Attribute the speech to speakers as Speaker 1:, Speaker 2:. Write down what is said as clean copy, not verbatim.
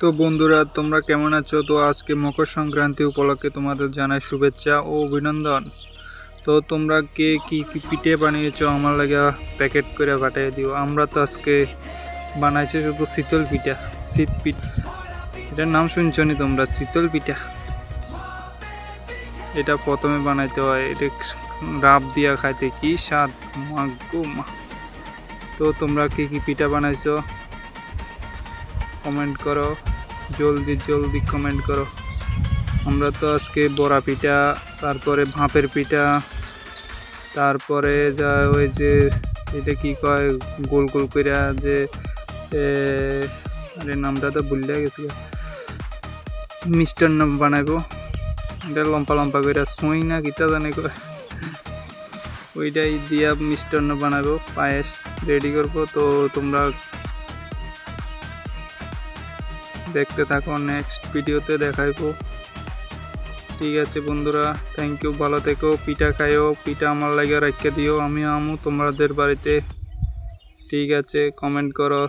Speaker 1: তো বন্ধুরা, তোমরা কেমন আছো? তো আজকে মকর সংক্রান্তি উপলক্ষে তোমাদের জানাই শুভেচ্ছা ও অভিনন্দন। তো তোমরা কে কি কি পিঠে বানিয়েছো আমার লাগে প্যাকেট করে পাঠিয়ে দিও। আমরা তো আজকে বানাইছি শুধু শীতল পিঠা, শীত পিঠা। এটার নাম শুনছো নি তোমরা? শীতল পিঠা। এটা প্রথমে বানাইতে হয়, এটা রাব দিয়া খাইতে কি স্বাদ, মা গো মা। তো তোমরা কি কি পিঠা বানাইছো কমেন্ট করো, জলদি জলদি কমেন্ট করো। আমরা তো আজকে বড়া পিঠা, তারপরে ভাপের পিঠা, তারপরে যা ওই যে এটা কি কয় গোল গোল করে যে আরে নামটা তো ভুলে গেছি, মিষ্টান্ন বানাইবো। এটা লম্পা লম্পা করে সুই না কিতা জানে কয়, ওইটাই দিয়া মিষ্টান্ন বানাবো, পায়েস রেডি করবো। তো তোমরা দেখতে থাকো, নেক্সট ভিডিওতে দেখাইবো। ঠিক আছে বন্ধুরা, থ্যাংক ইউ, ভালো থেকো, পিঠা খাইও, পিঠা আমার লাগে রাখিয়ে দিও, আমি আমু তোমাদের বাড়িতে। ঠিক আছে, কমেন্ট করো।